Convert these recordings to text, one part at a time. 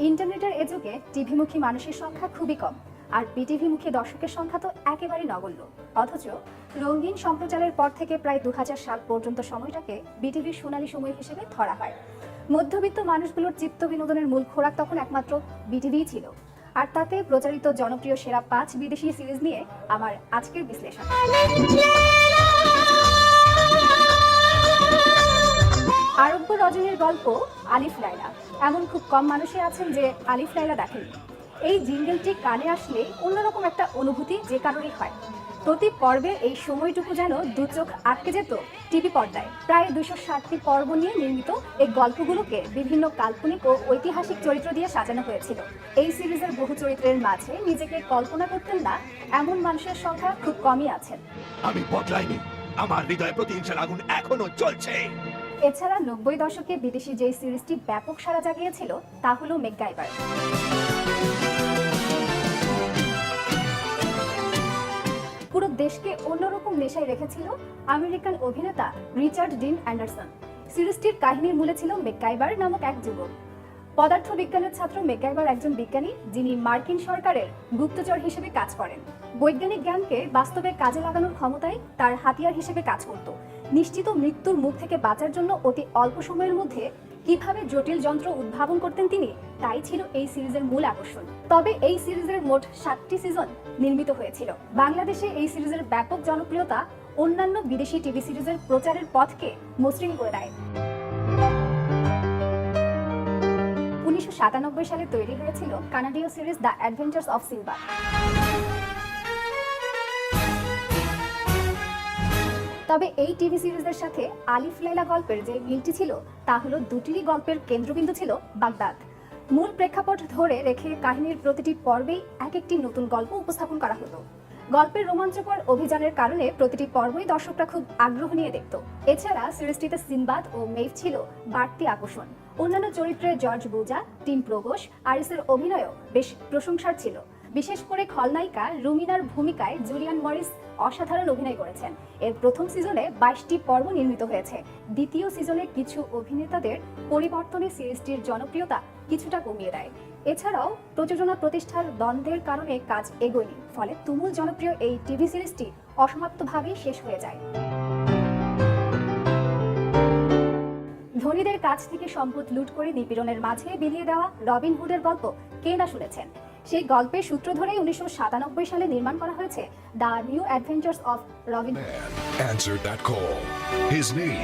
ইন্টারনেটের এ যুগে টিভিমুখী মানুষের সংখ্যা খুবই কম, আর বিটিভিমুখী দর্শকের সংখ্যা তো একেবারে নগণ্য। অথচ রঙিন সম্প্রচারের পর থেকে প্রায় 2000 সাল পর্যন্ত সময়টাকে বিটিভির সোনালী সময় হিসেবে ধরা হয়। মধ্যবিত্ত মানুষগুলোর চিত্ত বিনোদনের মূল খোরাক তখন একমাত্র বিটিভিই ছিল। আর তাতে প্রচারিত জনপ্রিয় সেরা 5 বিদেশি সিরিজ নিয়ে আমার আজকের বিশ্লেষণ। আরব্য রজনীর গল্প আলিফ লায়লা। এমন খুব কম মানুষই আছেন যে আলিফ লায়লা দেখেননি। এই জিঙ্গলটি কানে আসলে অন্যরকম একটা অনুভূতি যে কারোরই হয়। প্রতি পর্বে এই সময়টুকু যেন দু চোখ আটকে যেত টিভি পর্দায়। প্রায় 260টি পর্ব নিয়ে নির্মিত এই গল্পগুলোকে বিভিন্ন কাল্পনিক ও ঐতিহাসিক চরিত্র দিয়ে সাজানো হয়েছিল। এই সিরিজের বহু চরিত্রের মাঝে নিজেকে কল্পনা করতেন না এমন মানুষের সংখ্যা খুব কমই আছেন। আমি বদলাইনি, আমার হৃদয়ে প্রতিহিংসার আগুন এখনো জ্বলছে। এছাড়া 90 দশকে বিদেশি যে সিরিজটি ব্যাপক সাড়া জাগিয়েছিল তা হলো ম্যাকগাইভার। পুরো দেশকে অন্যরকম নেশায় রেখেছিল আমেরিকান অভিনেতা রিচার্ড ডিন অ্যান্ডারসন। সিরিজটির কাহিনীর মূলে ছিল ম্যাকগাইভার নামক এক যুবক। পদার্থবিজ্ঞানের ছাত্র ম্যাকগাইভার একজন বিজ্ঞানী, যিনি মার্কিন সরকারের গুপ্তচর হিসেবে কাজ করেন। বৈজ্ঞানিক জ্ঞানকে বাস্তবে কাজে লাগানোর ক্ষমতায় তার হাতিয়ার হিসেবে কাজ করত। নিশ্চিত মৃত্যুর মুখ থেকে বাঁচার জন্য অতি অল্প সময়ের মধ্যে কিভাবে জটিল যন্ত্র উদ্ভাবন করতেন তিনি, তাই ছিল এই সিরিজের মূল আকর্ষণ। তবে এই সিরিজের মোট 7টি সিজন নির্মিত হয়েছিল। বাংলাদেশে এই সিরিজের ব্যাপক জনপ্রিয়তা অন্যান্য বিদেশি টিভি সিরিজের প্রচারের পথকে মসৃণ করে দেয়। 1997 সালে তৈরি হয়েছিল কানাডীয় series the adventures of Simba. তবে এই টিভি সিরিজের সাথে আলিফ লায়লা গল্পের যে মিলটি ছিল তা হলো দুটিরই গল্পের কেন্দ্রবিন্দু ছিল বাগদাদ। মূল প্রেক্ষাপট ধরে রেখে কাহিনীর প্রতিটি পর্বেই এক একটি নতুন গল্প উপস্থাপন করা হতো। গল্পের রোমাঞ্চকর অভিযানের কারণে প্রতিটি পর্বই দর্শকরা খুব আগ্রহ নিয়ে দেখত। এছাড়া সিরিজটিতে সিনবাদ ও মেভ ছিল বাড়তি আকর্ষণ। অন্যান্য চরিত্রে জর্জ বুজা, টিম প্রগোশ, আরিসের অভিনয়ও বেশ প্রশংসার ছিল। বিশেষ করে খলনায়িকা রুমিনার ভূমিকায় জুলিয়ান মরিস অসাধারণ অভিনয় করেছেন। এর প্রথম সিজনে 22টি পর্ব নির্মিত হয়েছে। দ্বিতীয় সিজনে কিছু অভিনেতাদের পরিবর্তনে সিরিজটির জনপ্রিয়তা কিছুটা কমিয়ে দেয়। এছাড়াও প্রযোজনা প্রতিষ্ঠার দ্বন্দ্বের কারণে কাজ এগোয়নি, ফলে তুমুল জনপ্রিয় এই টিভি সিরিজটি অসমাপ্তভাবেই শেষ হয়ে যায়। ধনীদের কাছ থেকে সম্পদ লুট করে নিপীড়নের মাঝে বিলিয়ে দেওয়া রবিন হুডের গল্প কে না শুনেছেন। সেই গল্পের সূত্র ধরেই 1997 সালে নির্মাণ করা হয়েছে the new adventures of Robin Hood. Answered that call. His name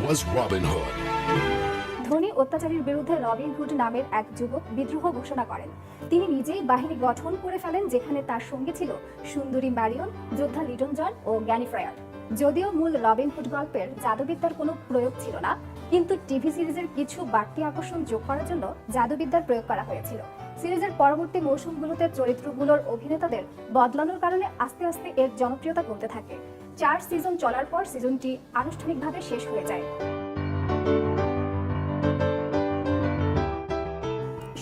was Robin Hood. ধনী অত্যাচারীর বিরুদ্ধে রবিন হুড নামের এক যুবক বিদ্রোহ ঘোষণা করেন। তিনি নিজেই বাহিনী গঠন করে ফেলেন, যেখানে তার সঙ্গে ছিল সুন্দরী ম্যারিয়ন, যোদ্ধা লিটন জন ও গ্যানি ফ্রায়ার। যদিও মূল রবিন হুড গল্পের জাদুবিদ্যার কোনো প্রয়োগ ছিল না, কিন্তু টিভি সিরিজের কিছু বাড়তি আকর্ষণ যোগ করার জন্য জাদুবিদ্যার প্রয়োগ করা হয়েছিল। সিরিজের পরবর্তী মৌসুমগুলোতে চরিত্রগুলোর অভিনেতাদের বদলানোর কারণে আস্তে আস্তে এর জনপ্রিয়তা কমতে থাকে। 4 সিজন চলার পর সিজনটি আনুষ্ঠানিকভাবে শেষ হয়ে যায়।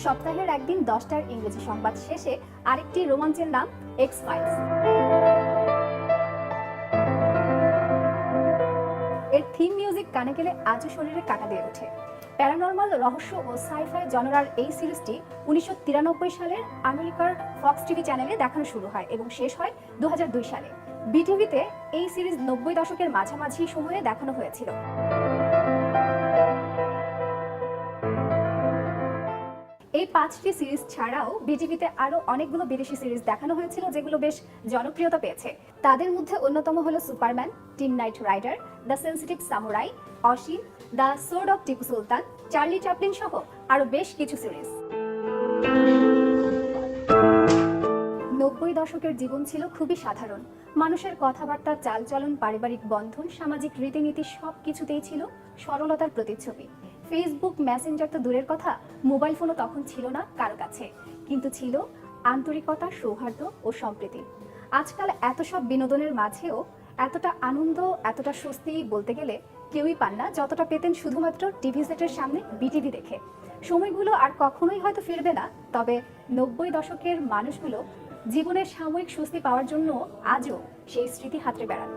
সপ্তাহের একদিন 10টার ইংরেজি সংবাদ শেষে আরেকটি রোমাঞ্চের নাম এক্স ফাইলস। এর থিম মিউজিক কানে গেলে আজও শরীরে কাঁটা দিয়ে ওঠে। প্যারানরমাল, রহস্য ও সাইফাই জনরার এই সিরিজটি 1993 সালের আমেরিকার ফক্স টিভি চ্যানেলে দেখানো শুরু হয় এবং শেষ হয় 2002 সালে। বিটিভিতে এই সিরিজ 90 দশকের মাঝামাঝি সময়ে দেখানো হয়েছিল। এই 5টি সিরিজ ছাড়াও বিটিভিতে আরো অনেকগুলো বিদেশি সিরিজ দেখানো হয়েছিল যেগুলো বেশ জনপ্রিয়তা পেয়েছে। তাদের মধ্যে অন্যতম হলো Superman, Team Knight Rider, The Sensitive Samurai, Asim, The Sword of Tipu Sultan, Charlie Chaplin সহ আরো বেশ কিছু সিরিজ। 90 দশকের জীবন ছিল খুবই সাধারণ। মানুষের কথাবার্তা, চালচলন, পারিবারিক বন্ধন, সামাজিক রীতিনীতি সবকিছুতেই ছিল সরলতার প্রতিচ্ছবি। ফেসবুক, মেসেঞ্জার তো দূরের কথা, মোবাইল ফোনও তখন ছিল না কারো কাছে, কিন্তু ছিল আন্তরিকতা, সৌহার্দ্য ও সম্প্রীতি। আজকাল এত সব বিনোদনের মাঝেও এতটা আনন্দ, এতটা স্বস্তি বলতে গেলে কেউই পান না যতটা পেতেন শুধুমাত্র টিভি সেটের সামনে বিটিভি দেখে। সময়গুলো আর কখনোই হয়তো ফিরবে না, তবে 90 দশকের মানুষগুলো জীবনের সাময়িক স্বস্তি পাওয়ার জন্য আজও সেই স্মৃতি হাতড়ে বেড়ান।